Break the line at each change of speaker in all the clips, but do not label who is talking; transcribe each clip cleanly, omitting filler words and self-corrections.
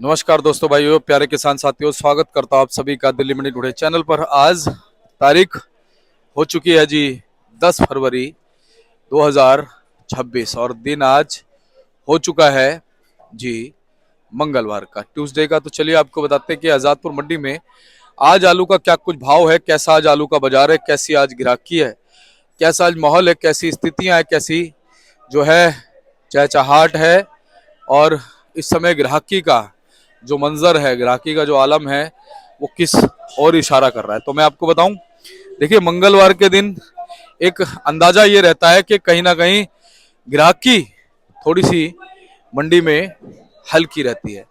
नमस्कार दोस्तों, भाइयों, प्यारे किसान साथियों, स्वागत करता हूं आप सभी का दिल्ली मंडी टुडे चैनल पर। आज तारीख हो चुकी है जी 10 फरवरी 2026 और दिन आज हो चुका है जी मंगलवार का, ट्यूसडे का। तो चलिए आपको बताते हैं कि आजादपुर मंडी में आज आलू का क्या कुछ भाव है, कैसा आज आलू का बाजार है, कैसी आज गिराकी है, कैसा आज माहौल है, कैसी स्थितियां है, कैसी जो है चहचहाट है और इस समय ग्राहकी का जो मंजर है, ग्राहकी का जो आलम है, वो किस और इशारा कर रहा है। तो मैं आपको बताऊं, देखिए मंगलवार के दिन एक अंदाजा ये रहता है कि कहीं ना कहीं ग्राहकी थोड़ी सी मंडी में हल्की रहती है।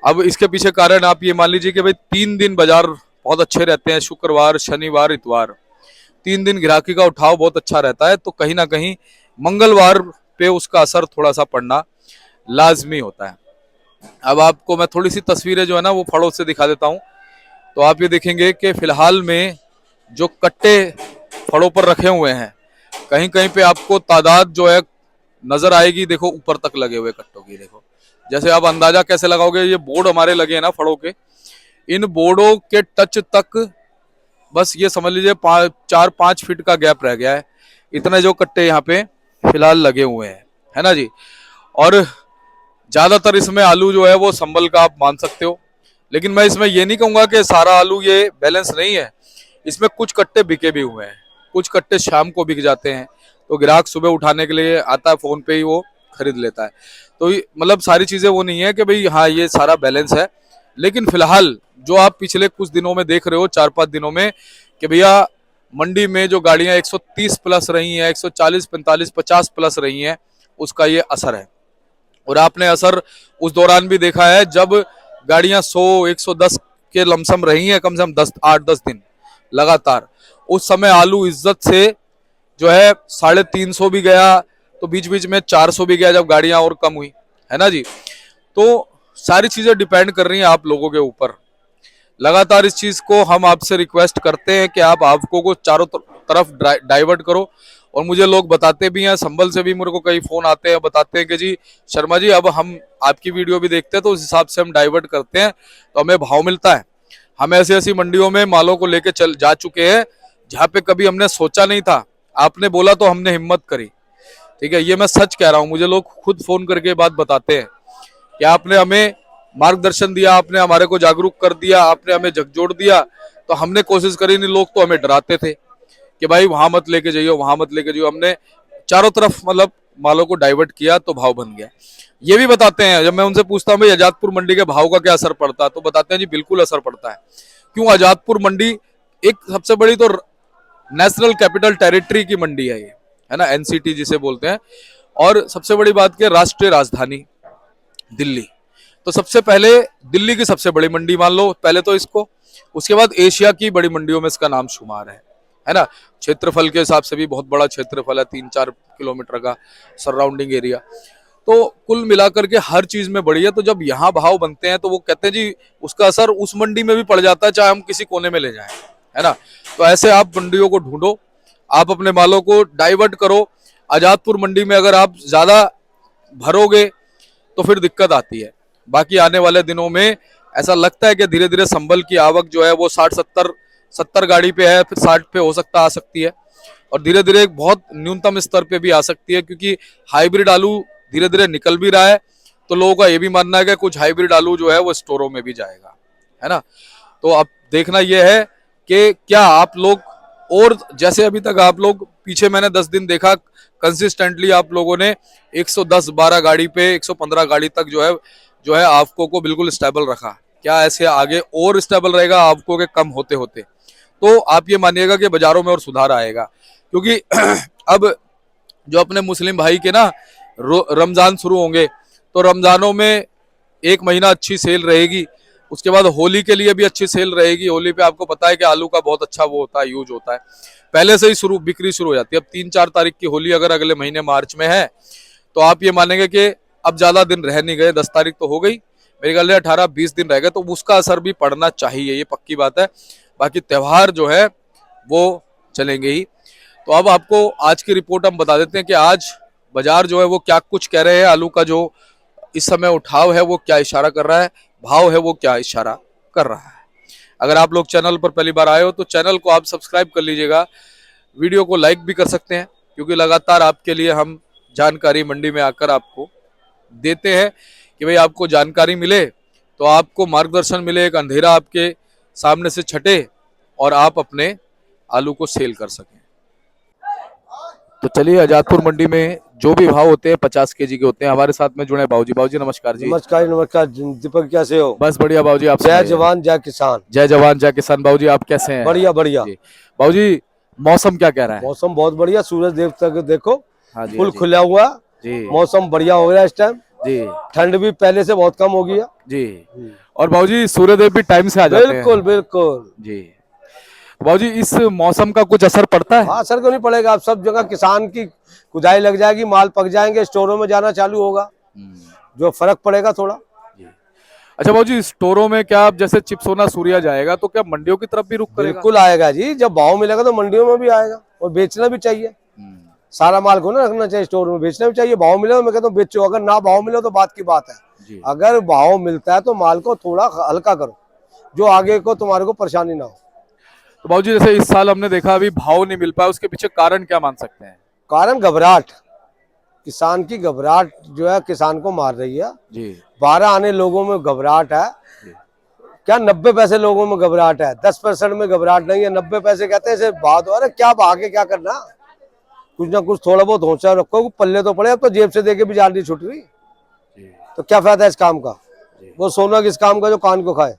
अब इसके पीछे कारण आप ये मान लीजिए कि भाई 3 दिन बाजार बहुत अच्छे रहते हैं, शुक्रवार, शनिवार, इतवार, 3 दिन ग्राहकी का उठाव बहुत अच्छा रहता है। तो कहीं ना कहीं मंगलवार पे उसका असर थोड़ा सा पड़ना लाजमी होता है। अब आपको मैं थोड़ी सी तस्वीरें जो है ना वो फड़ों से दिखा देता हूं। तो आप ये देखेंगे कि फिलहाल में जो कट्टे फड़ों पर रखे हुए हैं, कहीं कहीं पे आपको तादाद जो है नजर आएगी। देखो ऊपर तक लगे हुए कट्टों की, देखो जैसे आप अंदाजा कैसे लगाओगे, ये बोर्ड हमारे लगे हैं ना फड़ों के, इन बोर्डों के टच तक बस ये समझ लीजिए 4-5 फीट का गैप रह गया है। इतने जो कट्टे यहाँ पे फिलहाल लगे हुए हैं, है ना जी। और ज्यादातर इसमें आलू जो है वो संभल का आप मान सकते हो, लेकिन मैं इसमें ये नहीं कहूंगा कि सारा आलू ये बैलेंस नहीं है। इसमें कुछ कट्टे बिके भी हुए हैं, कुछ कट्टे शाम को बिक जाते हैं, तो ग्राहक सुबह उठाने के लिए आता है, फोन पे ही वो खरीद लेता है। तो मतलब सारी चीजें वो नहीं है कि भाई हाँ ये सारा बैलेंस है। लेकिन फिलहाल जो आप पिछले कुछ दिनों में देख रहे हो, 4-5 दिनों में, कि भैया मंडी में जो गाड़ियां 130 प्लस रही हैं, 140, 45, 50 प्लस रही हैं, उसका ये असर है। और आपने असर उस दौरान भी देखा है जब गाड़ियां 100, 110 के लमसम रही हैं, कम से कम 8-10 दिन लगातार। उस समय आलू इज्जत से जो है 350 भी गया, तो बीच बीच में 400 भी गया जब गाड़ियां और कम हुई, है ना जी। तो सारी चीजें डिपेंड कर रही हैं आप लोगों के ऊपर। लगातार इस चीज को हम आपसे रिक्वेस्ट करते हैं कि आप आवकों को चारों तरफ डाइवर्ट करो। और मुझे लोग बताते भी हैं, संभल से भी मेरे को कई फोन आते हैं, बताते हैं कि जी शर्मा जी अब हम आपकी वीडियो भी देखते हैं तो उस हिसाब से हम डाइवर्ट करते हैं, तो हमें भाव मिलता है। हम ऐसी ऐसी मंडियों में मालों को लेके चल जा चुके हैं जहाँ पे कभी हमने सोचा नहीं था, आपने बोला तो हमने हिम्मत करी। ठीक है, ये मैं सच कह रहा हूँ। मुझे लोग खुद फोन करके बात बताते हैं कि आपने हमें मार्गदर्शन दिया, आपने हमारे को जागरूक कर दिया, आपने हमें झकझोर दिया, तो हमने कोशिश करी नहीं। लोग तो हमें डराते थे कि भाई वहां मत लेके जाइयो, वहां मत लेके जाइयो। हमने चारों तरफ मतलब मालों को डाइवर्ट किया तो भाव बन गया। ये भी बताते हैं, जब मैं उनसे पूछता हूँ भाई आजादपुर मंडी के भाव का क्या असर पड़ता है, तो बताते हैं जी बिल्कुल असर पड़ता है। क्यों? आजादपुर मंडी एक सबसे बड़ी तो नेशनल कैपिटल टेरिटरी की मंडी है ना, एनसीटी जिसे बोलते हैं। और सबसे बड़ी बात की राष्ट्रीय राजधानी दिल्ली, तो सबसे पहले दिल्ली की सबसे बड़ी मंडी मान लो पहले तो इसको, उसके बाद एशिया की बड़ी मंडियों में इसका नाम शुमार है ना। क्षेत्रफल के हिसाब से भी बहुत बड़ा क्षेत्रफल है, 3-4 किलोमीटर का सराउंडिंग एरिया। तो कुल मिलाकर के हर चीज में बड़ी है। तो जब यहाँ भाव बनते हैं तो वो कहते हैं जी उसका असर उस मंडी में भी पड़ जाता है, चाहे हम किसी कोने में ले जाएं, है ना। तो ऐसे आप मंडियों को ढूंढो, आप अपने मालों को डाइवर्ट करो। आजादपुर मंडी में अगर आप ज्यादा भरोगे तो फिर दिक्कत आती है। बाकी आने वाले दिनों में ऐसा लगता है कि धीरे धीरे संभल की आवक जो है वो 60-70 गाड़ी पे है, फिर 60 पे हो सकता आ सकती है, और धीरे धीरे एक बहुत न्यूनतम स्तर पे भी आ सकती है, क्योंकि हाइब्रिड आलू धीरे धीरे निकल भी रहा है। तो लोगों का ये भी मानना है कि कुछ हाइब्रिड आलू जो है वो स्टोरों में भी जाएगा, है ना। तो अब देखना यह है कि क्या आप लोग, और जैसे अभी तक आप लोग पीछे मैंने 10 दिन देखा कंसिस्टेंटली आप लोगों ने 110-12 गाड़ी पे 115 गाड़ी तक जो है आपको को बिल्कुल स्टेबल रखा। क्या ऐसे आगे और स्टेबल रहेगा आपको के कम होते होते? तो आप ये मानिएगा कि बाजारों में और सुधार आएगा, क्योंकि अब जो अपने मुस्लिम भाई के ना रमजान शुरू होंगे, तो रमजानों में एक महीना अच्छी सेल रहेगी। उसके बाद होली के लिए भी अच्छी सेल रहेगी। होली पे आपको पता है कि आलू का बहुत अच्छा वो होता है, यूज होता है, पहले से ही बिक्री शुरू हो जाती है। अब 3-4 तारीख की होली अगर अगले महीने मार्च में है, तो आप ये मानेंगे कि अब ज्यादा दिन रह नहीं गए, 10 तारीख तो हो गई, मेरे ख्याल से 18-20 दिन रह गए, तो उसका असर भी पड़ना चाहिए, ये पक्की बात है। बाकी त्योहार जो है वो चलेंगे ही। तो अब आपको आज की रिपोर्ट हम बता देते हैं कि आज बाजार जो है वो क्या कुछ कह रहे हैं। आलू का जो इस समय उठाव है वो क्या इशारा कर रहा है, भाव है वो क्या इशारा कर रहा है। अगर आप लोग चैनल पर पहली बार आए हो तो चैनल को आप सब्सक्राइब कर लीजिएगा, वीडियो को लाइक भी कर सकते हैं, क्योंकि लगातार आपके लिए हम जानकारी मंडी में आकर आपको देते हैं कि भाई आपको जानकारी मिले तो आपको मार्गदर्शन मिले, एक अंधेरा आपके सामने से छटे और आप अपने आलू को सेल कर सकें। तो चलिए, आजादपुर मंडी में जो भी भाव होते हैं 50 केजी के होते हैं। हमारे साथ में जुड़े बाबूजी। बाबूजी नमस्कार जी।
नमस्कार नमस्कार दीपक, कैसे हो?
बस बढ़िया बाबूजी, आप
जय जवान जय किसान।
जय जवान जय किसान। बाबूजी आप कैसे हैं?
बढ़िया बढ़िया
बाबूजी, मौसम क्या कह रहा है?
मौसम बहुत बढ़िया, सूरज देवता को देखो,
हाँ जी,
फुल खुला हुआ
जी,
मौसम बढ़िया हो रहा है इस टाइम
जी,
ठंड भी पहले से बहुत कम हो गया
जी। और बाबूजी सूर्यदेव भी टाइम से आ जाते हैं।
बिल्कुल बिल्कुल
जी। बाबूजी, इस मौसम का कुछ असर पड़ता है?
हाँ, असर क्यों नहीं पड़ेगा। अब सब जगह किसान की खुदाई लग जाएगी, माल पक जाएंगे, स्टोरों में जाना चालू होगा, जो फर्क पड़ेगा थोड़ा।
अच्छा बाबूजी, स्टोरों में क्या अब जैसे चिप्सोना सूर्या जाएगा तो क्या मंडियों की तरफ भी रुख करेगा?
बिल्कुल आएगा जी, जब भाव मिलेगा तो मंडियों में भी आएगा, और बेचना भी चाहिए। सारा माल को ना रखना चाहिए स्टोर में, बेचना भी चाहिए। भाव मिले तो मैं कहता हूँ बेचो, अगर ना भाव मिले तो बात की बात है। अगर भाव मिलता है तो माल को थोड़ा हल्का करो, जो आगे को तुम्हारे को परेशानी ना हो।
तो बाबूजी, जैसे इस साल हमने देखा अभी भाव नहीं मिल पाया, उसके पीछे कारण क्या मान सकते हैं?
कारण घबराहट, किसान की घबराहट जो है किसान को मार रही है जी। 12 आने लोगों में घबराहट है, क्या 90 पैसे लोगों में घबराहट है, 10% में घबराहट नहीं है। 90 पैसे कहते हैं इसे भाव दो, अरे क्या भाव के क्या करना, कुछ ना कुछ थोड़ा बहुत होचा रखो, पल्ले तो पड़े। अब तो जेब से देके भी जान नहीं छूट रही, तो क्या फायदा है इस काम का। वो सोना किस काम का जो कान को खाए।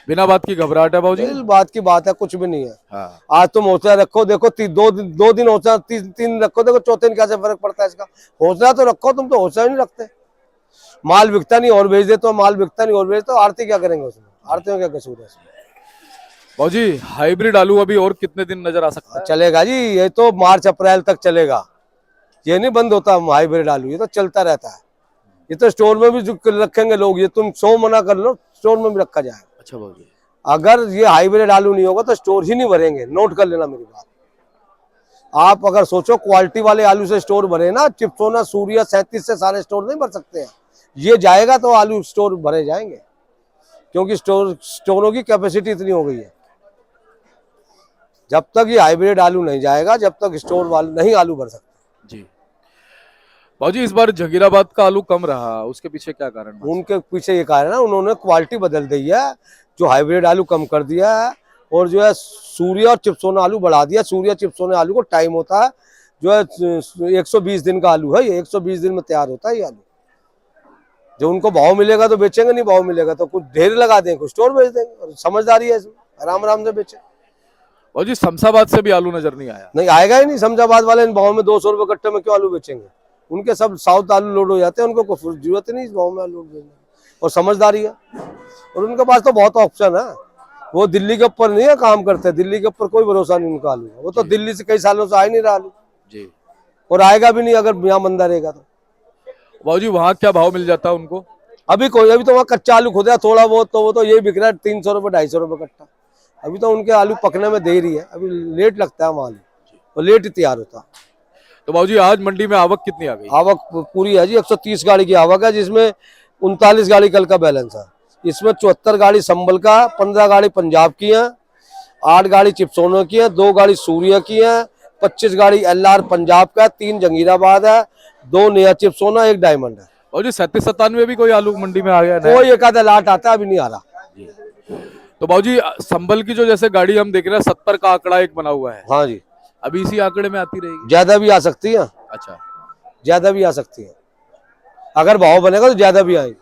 बिना बात की घबराहट है बाबूजी?
बात की बात है, कुछ भी नहीं है।
हाँ।
आज तुम हौसला रखो, देखो दो दिन हौसला, तीन रखो, देखो चौथे दिन क्या फर्क पड़ता है इसका। हौसला तो रखो, तुम तो हौसला नहीं रखते। माल बिकता नहीं और बेच दे, तो माल बिकता नहीं और बेच, तो आरती क्या करेंगे उसमें? आरती में क्या कसूर है?
बाबूजी, हाइब्रिड आलू अभी और कितने दिन नजर आ सकता है?
चलेगा जी, ये तो मार्च अप्रैल तक चलेगा, ये नहीं बंद होता। हाइब्रिड आलू ये तो चलता रहता है। ये तो स्टोर में भी रखेंगे लोग, ये तुम 100 मना कर लो, स्टोर में भी रखा जाएगा। अच्छा बाबूजी, अगर ये हाइब्रिड आलू नहीं होगा तो स्टोर ही नहीं भरेंगे, नोट कर लेना मेरी बात। आप अगर सोचो क्वालिटी वाले आलू से स्टोर भरे ना, चिप्सोना सूर्या 37 से सारे स्टोर नहीं भर सकते हैं। ये जाएगा तो आलू स्टोर भरे जाएंगे, क्योंकि स्टोरों की कैपेसिटी इतनी हो गई है। जब तक ये हाइब्रिड आलू नहीं जाएगा, जब तक स्टोर वाले नहीं आलू भर सकते जी।
बाबूजी, इस बार जगीराबाद का आलू कम रहा, उसके पीछे क्या कारण?
उनके पीछे ये कारण है, उन्होंने क्वालिटी बदल दी है, जो हाइब्रिड आलू कम कर दिया है, और जो है सूर्या और चिप्सोना आलू बढ़ा दिया। सूर्या चिप्सोना आलू को टाइम होता है, जो है 120 दिन का आलू है, ये 120 दिन में तैयार होता है ये आलू। जो उनको भाव मिलेगा तो बेचेंगे, नहीं भाव मिलेगा तो कुछ ढेर लगा देंगे, कुछ स्टोर बेच देंगे। और समझदारी है इसमें, आराम आराम से बेचे। और
जी शमशाबाद से भी आलू नजर नहीं आया?
नहीं आएगा ही नहीं, शमशाबाद वाले इन भाव में 200 रुपए कट्टे में क्यों आलू बेचेंगे? उनके सब साउथ आलू लोड हो जाते हैं, उनको कोई जरूरत नहीं इस भाव में आलू बेचने। और समझदारी है, और उनके पास तो बहुत ऑप्शन है। वो दिल्ली के ऊपर नहीं है काम करते, दिल्ली के ऊपर कोई भरोसा नहीं उनका आलू। वो तो दिल्ली से कई सालों से आ ही नहीं रहा आलू जी, और आएगा भी नहीं अगर यहाँ मंदा रहेगा तो।
बाबूजी, वहाँ क्या भाव मिल जाता है उनको?
अभी तो वहाँ कच्चा आलू खुद है थोड़ा बहुत, तो वो तो ये बिक रहा है 300 रुपए 250 रुपए कट्टा। अभी तो उनके आलू पकने में देरी है, अभी लेट लगता है वहाँ आलू, और लेट ही तैयार होता।
तो बाबूजी, आज मंडी में आवक कितनी आ गई?
आवक पूरी है जी, 130 गाड़ी की आवक है, जिसमें 39 गाड़ी कल का बैलेंस है। इसमें 74 गाड़ी संबल का, 15 गाड़ी पंजाब की है, 8 गाड़ी चिप्सोना की है, 2 गाड़ी सूर्या की है, 25 गाड़ी LR पंजाब का, 3 जंगीराबाद है, 2 नया चिप्सोना, 1 डायमंड है।
और जो 37-97 भी कोई आलू मंडी में आ गया?
कोई एक आधा लाट आता है, अभी नहीं आ रहा।
तो बाबूजी, संबल की जो जैसे गाड़ी हम देख रहे हैं 70 का आंकड़ा एक बना हुआ है।
हाँ जी,
अभी इसी आंकड़े में आती रहेगी?
ज्यादा भी आ सकती है।
अच्छा,
ज्यादा भी आ सकती है, अगर भाव बनेगा तो ज्यादा भी आएगी।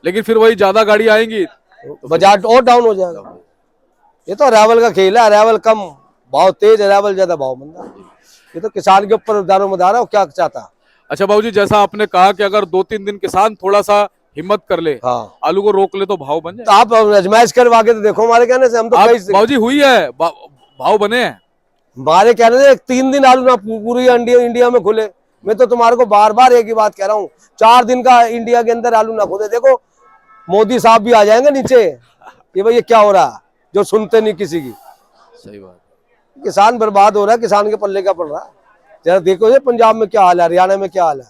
लेकिन फिर वही ज्यादा गाड़ी आएंगी
तो बाजार और डाउन हो जाएगा। ये तो अरावल का खेल है, अरावल कम भाव तेज, अरावल ज्यादा भाव मंदा। ये तो किसान के ऊपर दारोमदार है, वो क्या चाहता है।
अच्छा बाबूजी, जैसा आपने कहा कि अगर 2-3 दिन किसान थोड़ा सा हिम्मत कर ले,
हाँ,
आलू को रोक ले तो भाव बन जाए।
तो आप अजमाइश करवा के तो देखो, हमारे कहने से हम तो
बाबूजी हुई है, भाव बने हैं
हमारे कहने से। 3 दिन आलू ना पूरी इंडिया में खुले। मैं तो तुम्हारे को बार बार एक ही बात कह रहा हूँ, 4 दिन का इंडिया के अंदर आलू ना खुले। देखो मोदी साहब भी आ जाएंगे नीचे, ये भाई ये क्या हो रहा है, जो सुनते नहीं किसी की।
सही बात,
किसान बर्बाद हो रहा है, किसान के पल्ले क्या पड़ रहा है। जरा देखो ये पंजाब में क्या हाल है, हरियाणा में क्या हाल है।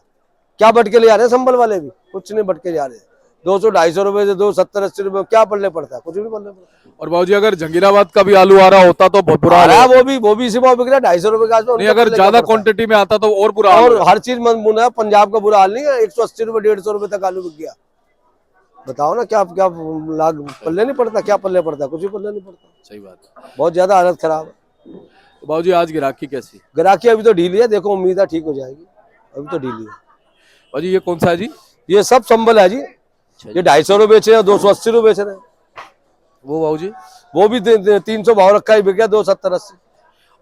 क्या बट के ले जा रहे हैं संभल वाले भी? कुछ नहीं बट के जा रहे हैं। 200-250 रुपए से 270-80 रुपए क्या पल्ले पड़ता है? कुछ भी नहीं पल्ले पड़ता।
और बाबूजी अगर जंगीराबाद का भी आलू आ रहा होता तो बहुत बुरा
आ
हाल
रहा
है।
है वो भी इसी भाव बिक रहा है 250 रुपए का आसपास।
नहीं, अगर ज्यादा क्वांटिटी में आता तो और बुरा हाल
और
है।
हर चीज मन बुना है। पंजाब का बुरा हाल नहीं है, 180 रुपए 150 रुपए तक आलू बिक गया। बताओ ना क्या क्या लाग पल्ले नहीं पड़ता? क्या पल्ले पड़ता? कुछ भी पल्ले नहीं पड़ता।
सही बात है।
बहुत ज्यादा हालत खराब है।
तो बाबूजी आज गिराकी कैसी?
ग्राहकी अभी तो ढीली है, देखो उम्मीद है ठीक हो जाएगी, अभी तो ढीली है।
बाबूजी ये कौन सा है जी?
ये सब संभल है जी। ये 250 रुपए बेचे हैं, 280 रुपए बेच रहे हैं।
वो बाबूजी?
वो भी 300 भाव रखा ही बिक गया, 270-80।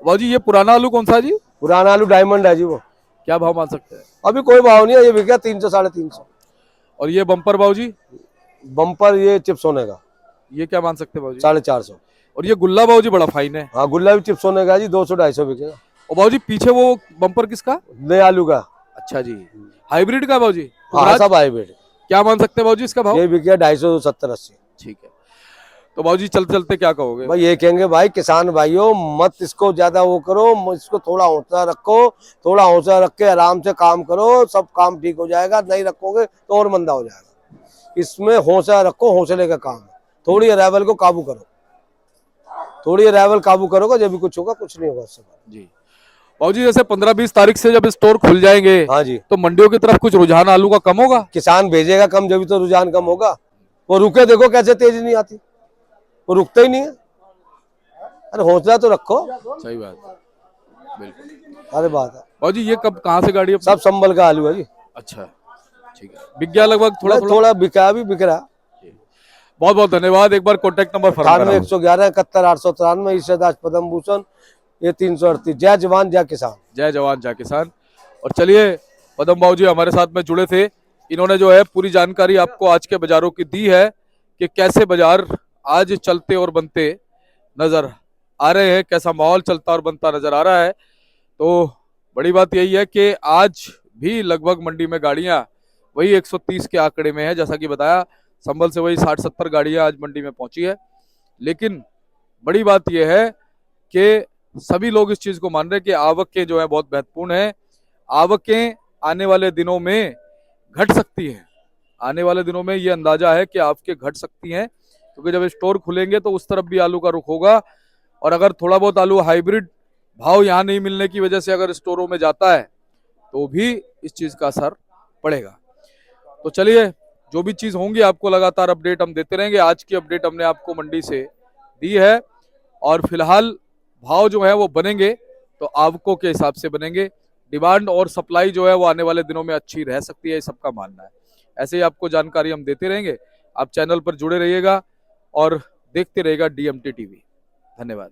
बाबूजी ये पुराना आलू कौन सा है जी?
पुराना आलू डायमंड है जी वो।
क्या भाव मान सकते हैं?
अभी कोई भाव नहीं है, ये बिक गया 300-350।
और ये बम्पर बाबूजी?
बम्पर ये चिप्स होने का
ये क्या मान सकते हैं बाबूजी?
450।
और ये गुल्ला बाबूजी बड़ा फाइन है।
हाँ गुल्ला भी चिप्स होने का जी, 200-250 बिकेगा।
और बाबूजी पीछे वो बम्पर किसका?
नए आलू का।
अच्छा जी, हाइब्रिड का बाबूजी?
हाँ सब हाइब्रिड।
क्या मान सकते हैं बाबूजी इसका भाव?
ये बिक गया 250-70-80।
ठीक है। तो बाबूजी चलते चलते क्या कहोगे?
भाई ये कहेंगे भाई किसान भाइयों मत इसको ज्यादा वो करो, इसको थोड़ा हौसला रखो, थोड़ा हौसला रख के आराम से काम करो, सब काम ठीक हो जाएगा। नहीं रखोगे तो और मंदा हो जाएगा। इसमें हौसला रखो, हौसले का काम है। थोड़ी अराइवल को काबू करो, थोड़ी अराइवल काबू करोगे जब भी कुछ होगा, कुछ नहीं होगा उससे
जी। बाबूजी जैसे 15-20 तारीख से जब स्टोर खुल जाएंगे,
हाँ जी,
तो मंडियों की तरफ कुछ रुझान आलू का कम होगा?
किसान भेजेगा कम, जब भी तो रुझान कम होगा। वो रुके देखो कैसे तेजी नहीं आती, वो रुकता ही नहीं है। अरे हौसला तो रखो।
सही बात, बिल्कुल।
अरे बात है।
बाबूजी ये कब कहाँ से गाड़ी
सब संभल का आलू है जी।
अच्छा, ठीक है। बिक गया लगभग थोड़ा थोड़ा?
थोड़ा बिका भी बिक रहा।
बहुत बहुत धन्यवाद। एक बार कॉन्टेक्ट नंबर
98-111 71-893 ईश्वरदास पद्म भूषण, ये 338। जय जवान जय किसान।
जय जवान जय किसान। और चलिए पद्म बाबू जी हमारे साथ में जुड़े थे, इन्होंने जो है पूरी जानकारी आपको आज के बाजारों की दी है कि कैसे बाजार आज चलते और बनते नजर आ रहे हैं, कैसा माहौल चलता और बनता नजर आ रहा है। तो बड़ी बात यही है कि आज भी लगभग मंडी में गाड़ियां वही 130 के आंकड़े में है, जैसा कि बताया संभल से वही 60-70 गाड़ियां आज मंडी में पहुंची है। लेकिन बड़ी बात यह है कि सभी लोग इस चीज को मान रहे हैं कि आवकें जो है बहुत महत्वपूर्ण है। आवकें आने वाले दिनों में घट सकती हैं, आने वाले दिनों में ये अंदाजा है कि आवकें घट सकती हैं, क्योंकि जब स्टोर खुलेंगे तो उस तरफ भी आलू का रुख होगा। और अगर थोड़ा बहुत आलू हाइब्रिड भाव यहाँ नहीं मिलने की वजह से अगर स्टोरों में जाता है तो भी इस चीज का असर पड़ेगा। तो चलिए जो भी चीज होंगी आपको लगातार अपडेट हम देते रहेंगे। आज की अपडेट हमने आपको मंडी से दी है और फिलहाल भाव जो है वो बनेंगे तो आवकों के हिसाब से बनेंगे। डिमांड और सप्लाई जो है वो आने वाले दिनों में अच्छी रह सकती है, सबका मानना है। ऐसे ही आपको जानकारी हम देते रहेंगे। आप चैनल पर जुड़े रहिएगा और देखते रहिएगा DMT TV। धन्यवाद।